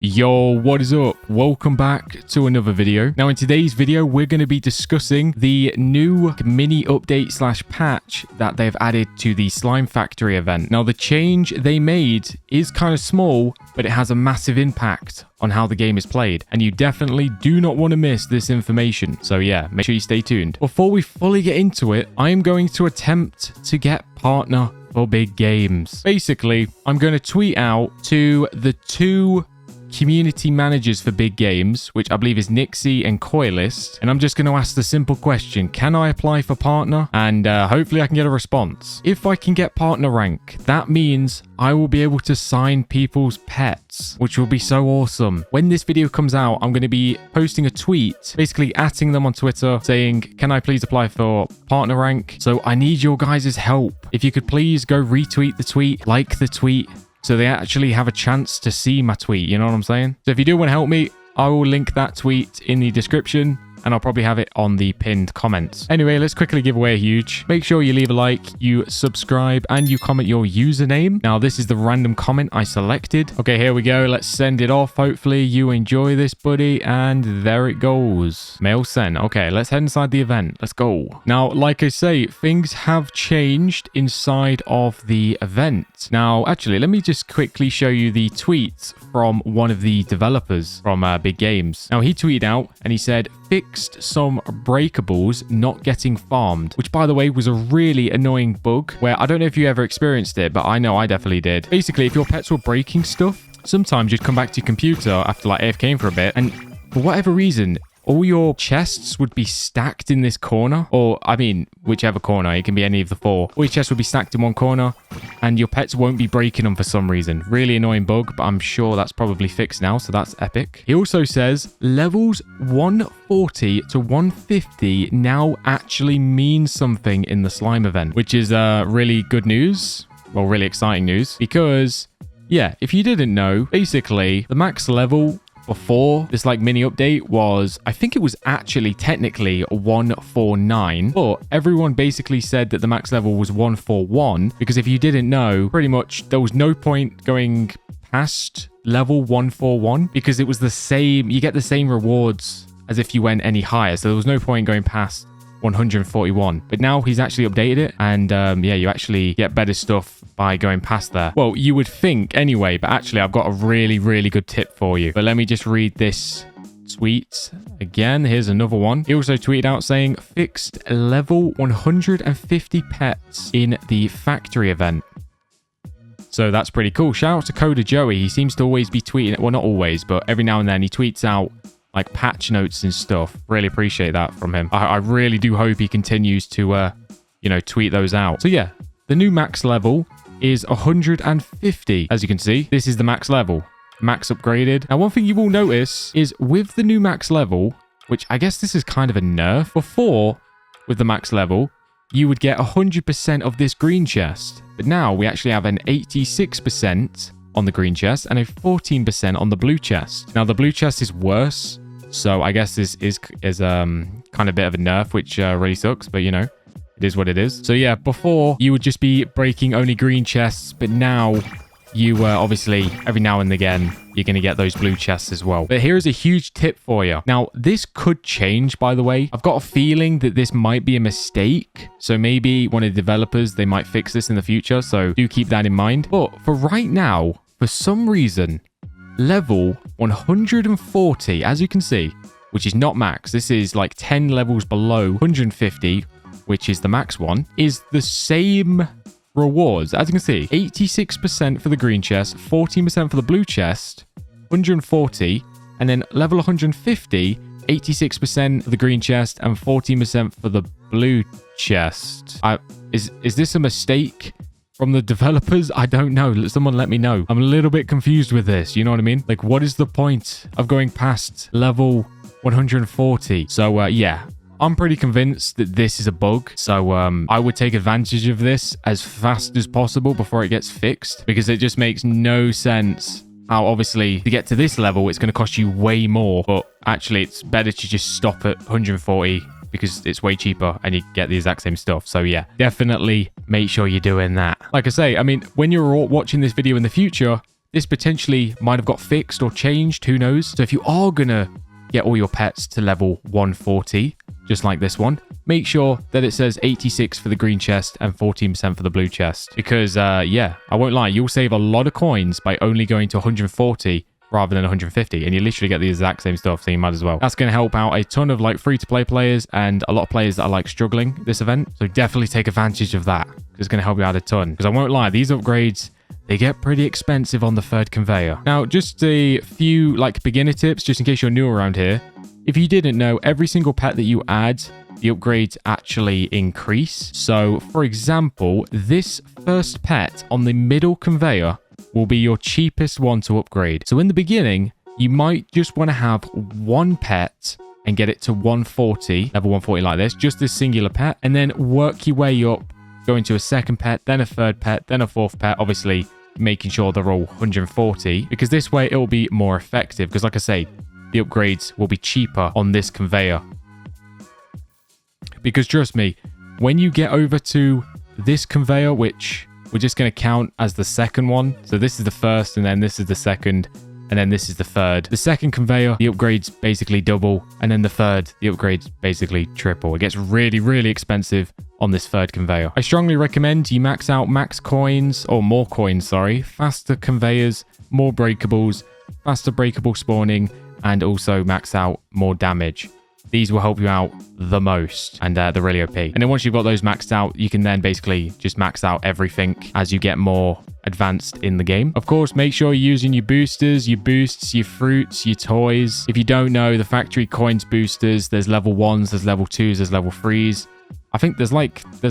Yo, what is up? Welcome back to another video. Now in today's video, we're going to be discussing the new mini update slash patch that they've added to the Slime Factory event. Now the change they made is kind of small, but it has a massive impact on how the game is played. And you definitely do not want to miss this information. So yeah, make sure you stay tuned. Before we fully get into it, I am going to attempt to get partner for big games. Basically, I'm going to tweet out to the two community managers for big games, which I believe is Nixie and Coilist, and I'm just going to ask the simple question: can I apply for partner? And hopefully I can get a response. If I can get partner rank, that means I will be able to sign people's pets, which will be so awesome. When this video comes out, I'm going to be posting a tweet, basically atting them on Twitter saying, can I please apply for partner rank? So I need your guys' help. If you could please go retweet the tweet, like the tweet, so they actually have a chance to see my tweet, you know what I'm saying? So if you do want to help me, I will link that tweet in the description, and I'll probably have it on the pinned comments. Anyway, let's quickly give away a huge. Make sure you leave a like, you subscribe, and you comment your username. Now, this is the random comment I selected. Okay, here we go. Let's send it off. Hopefully you enjoy this, buddy. And there it goes. Mail sent. Okay, let's head inside the event. Let's go. Now, like I say, things have changed inside of the event. Now, actually, let me just quickly show you the tweets from one of the developers from Big Games. Now, he tweeted out and he said, fixed some breakables not getting farmed, which by the way was a really annoying bug where I don't know if you ever experienced it, but I know I definitely did. Basically, if your pets were breaking stuff, sometimes you'd come back to your computer after like AFKing for a bit, and for whatever reason, all your chests would be stacked in this corner, or I mean, whichever corner. It can be any of the four. All your chests would be stacked in one corner, and your pets won't be breaking them for some reason. Really annoying bug, but I'm sure that's probably fixed now, so that's epic. He also says levels 140 to 150 now actually means something in the slime event, which is really good news. Well, really exciting news, because yeah, if you didn't know, basically the max level before this like mini update was, I think it was actually technically 149, but everyone basically said that the max level was 141, because if you didn't know, pretty much there was no point going past level 141 because it was the same, you get the same rewards as if you went any higher, so there was no point going past 141. But now he's actually updated it, and yeah, you actually get better stuff by going past there. Well, you would think anyway, but actually I've got a really good tip for you. But let me just read this tweet again. Here's another one. He also tweeted out saying fixed level 150 pets in the factory event. So that's pretty cool. Shout out to Coda Joey. He seems to always be tweeting, well, not always, but every now and then he tweets out like patch notes and stuff. Really appreciate that from him. I really do hope he continues to, you know, tweet those out. So yeah, the new max level is 150. As you can see, this is the max level. Max upgraded. Now, one thing you will notice is with the new max level, which I guess this is kind of a nerf. Before, with the max level, you would get 100% of this green chest. But now we actually have an 86% on the green chest and a 14% on the blue chest. Now, the blue chest is worse, so I guess this is kind of a bit of a nerf, which really sucks, but you know, it is what it is. So yeah, before you would just be breaking only green chests, but now you obviously every now and again you're going to get those blue chests as well. But here's a huge tip for you. Now, this could change, by the way. I've got a feeling that this might be a mistake, so maybe one of the developers, they might fix this in the future, so do keep that in mind. But for right now, for some reason, level 140, as you can see, which is not max, this is like 10 levels below 150, which is the max one, is the same rewards. As you can see, 86% for the green chest, 14% for the blue chest, 140, and then level 150, 86% for the green chest and 14% for the blue chest. Is this a mistake from the developers? I don't know. Someone let me know. I'm a little bit confused with this. You know what I mean? Like, what is the point of going past level 140? So, yeah. I'm pretty convinced that this is a bug, so I would take advantage of this as fast as possible before it gets fixed, because it just makes no sense how obviously to get to this level it's going to cost you way more, but actually it's better to just stop at 140 because it's way cheaper and you get the exact same stuff. So yeah, definitely make sure you're doing that. Like I say, I mean, when you're watching this video in the future, this potentially might have got fixed or changed, who knows. So if you are gonna get all your pets to level 140, just like this one, make sure that it says 86 for the green chest and 14% for the blue chest. Because, yeah, I won't lie, you'll save a lot of coins by only going to 140 rather than 150. And you literally get the exact same stuff, so you might as well. That's going to help out a ton of, like, free-to-play players and a lot of players that are, like, struggling this event. So definitely take advantage of that. It's going to help you out a ton. Because I won't lie, these upgrades, they get pretty expensive on the third conveyor. Now, just a few, like, beginner tips, just in case you're new around here. If you didn't know, every single pet that you add, the upgrades actually increase. So, for example, this first pet on the middle conveyor will be your cheapest one to upgrade. So in the beginning, you might just want to have one pet and get it to 140, level 140 like this, just this singular pet, and then work your way up, going to a second pet, then a third pet, then a fourth pet, obviously making sure they're all 140, because this way it will be more effective. Because like I say, the upgrades will be cheaper on this conveyor. Because trust me, when you get over to this conveyor, which we're just going to count as the second one. So this is the first, and then this is the second, and then this is the third. The second conveyor, the upgrades basically double, and then the third, the upgrades basically triple. It gets really, really expensive on this third conveyor. I strongly recommend you max out max coins, or more coins, sorry, faster conveyors, more breakables, faster breakable spawning, and also max out more damage. These will help you out the most, and they're really OP. And then once you've got those maxed out, you can then basically just max out everything as you get more advanced in the game. Of course, make sure you're using your boosters, your boosts, your fruits, your toys. If you don't know, the factory coins boosters, there's level 1s, there's level 2s, there's level 3s. I think there's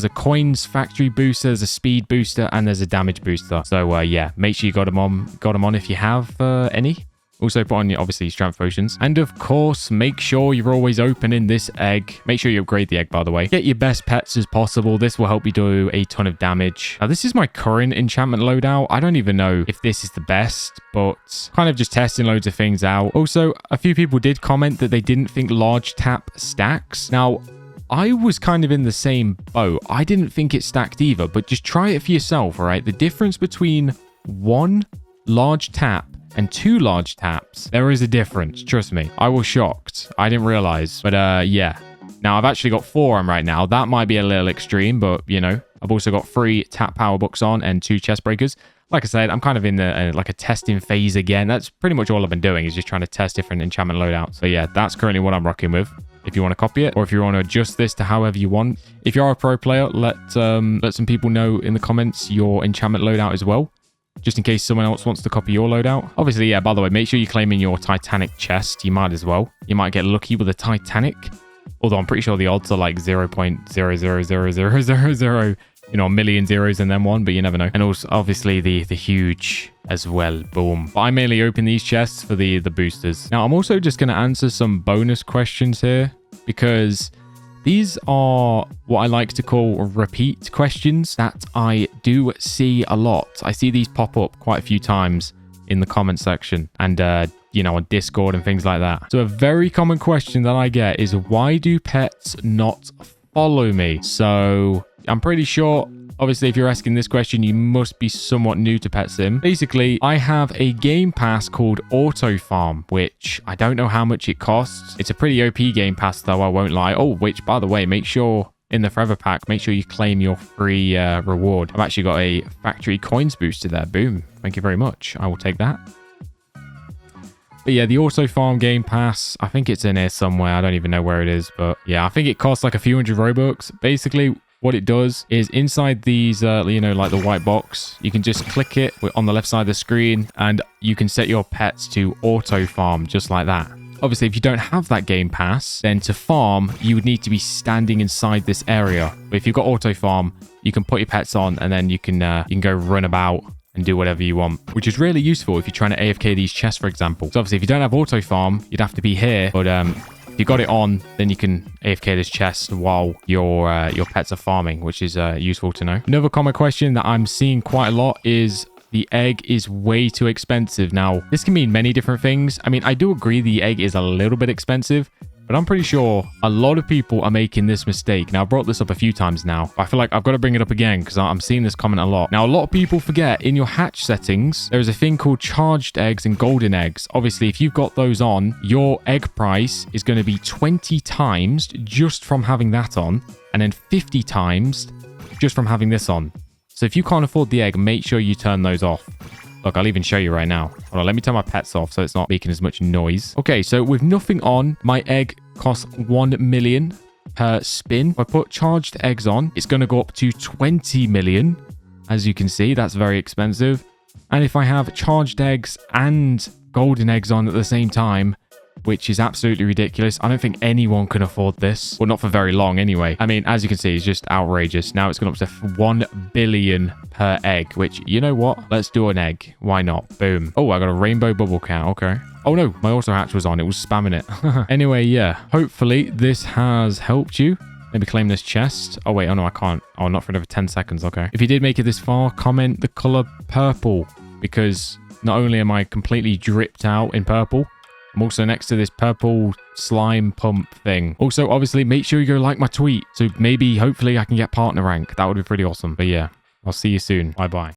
a coins factory booster, there's a speed booster, and there's a damage booster. So yeah, make sure you got them on if you have any. Also put on your, obviously, strength potions. And of course, make sure you're always opening this egg. Make sure you upgrade the egg, by the way. Get your best pets as possible. This will help you do a ton of damage. Now, this is my current enchantment loadout. I don't even know if this is the best, but kind of just testing loads of things out. Also, a few people did comment that they didn't think large tap stacks. Now, I was kind of in the same boat. I didn't think it stacked either, but just try it for yourself, all right? The difference between one large tap and 2 large taps, there is a difference. Trust me. I was shocked. I didn't realize. But yeah. Now, I've actually got 4 on right now. That might be a little extreme, but, you know, I've also got 3 tap power books on and 2 chest breakers. Like I said, I'm kind of in the like a testing phase again. That's pretty much all I've been doing, is just trying to test different enchantment loadouts. So yeah, that's currently what I'm rocking with. If you want to copy it, or if you want to adjust this to however you want. If you are a pro player, let some people know in the comments your enchantment loadout as well, just in case someone else wants to copy your loadout. Obviously, yeah, by the way, make sure you claim in your Titanic chest. You might as well. You might get lucky with a Titanic. Although I'm pretty sure the odds are like 0.000000, you know, a million zeros and then 1, but you never know. And also, obviously, the huge as well. Boom. But I mainly open these chests for the boosters. Now, I'm also just going to answer some bonus questions here, because these are what I like to call repeat questions that I do see a lot. I see these pop up quite a few times in the comment section and, you know, on Discord and things like that. So a very common question that I get is, why do pets not follow me? So I'm pretty sure, obviously, if you're asking this question, you must be somewhat new to Pet Sim. Basically, I have a game pass called Auto Farm, which I don't know how much it costs. It's a pretty OP game pass, though, I won't lie. Oh, which, by the way, make sure in the Forever Pack, make sure you claim your free reward. I've actually got a factory coins booster there. Boom. Thank you very much. I will take that. But yeah, the Auto Farm Game Pass, I think it's in here somewhere. I don't even know where it is, but yeah, I think it costs like a few hundred Robux. Basically, what it does is inside these, you know, like the white box, you can just click it on the left side of the screen and you can set your pets to auto farm just like that. Obviously, if you don't have that game pass, then to farm, you would need to be standing inside this area. But if you've got auto farm, you can put your pets on and then you can go run about and do whatever you want, which is really useful if you're trying to AFK these chests, for example. So obviously, if you don't have auto farm, you'd have to be here. But if you got it on, then you can AFK this chest while your pets are farming, which is useful to know. Another common question that I'm seeing quite a lot is, the egg is way too expensive. Now, this can mean many different things. I mean, I do agree the egg is a little bit expensive, But I'm pretty sure a lot of people are making this mistake. Now, I brought this up a few times now, but I feel like I've got to bring it up again because I'm seeing this comment a lot. Now, a lot of people forget in your hatch settings, there is a thing called charged eggs and golden eggs. Obviously, if you've got those on, your egg price is going to be 20 times just from having that on, and then 50 times just from having this on. So if you can't afford the egg, make sure you turn those off. Look, I'll even show you right now. Hold on, let me turn my pets off so it's not making as much noise. Okay, so with nothing on, my egg costs 1 million per spin. If I put charged eggs on, it's going to go up to 20 million. As you can see, that's very expensive. And if I have charged eggs and golden eggs on at the same time, which is absolutely ridiculous. I don't think anyone can afford this. Well, not for very long anyway. I mean, as you can see, it's just outrageous. Now it's gone up to 1 billion per egg, which, you know what? Let's do an egg. Why not? Boom. Oh, I got a rainbow bubble cow. Okay. Oh no, my auto hatch was on. It was spamming it. Anyway, yeah. Hopefully this has helped you. Maybe claim this chest. Oh wait, oh no, I can't. Oh, not for another 10 seconds. Okay. If you did make it this far, comment the color purple, because not only am I completely dripped out in purple, I'm also next to this purple slime pump thing. Also, obviously, make sure you go like my tweet. So maybe, hopefully, I can get partner rank. That would be pretty awesome. But yeah, I'll see you soon. Bye-bye.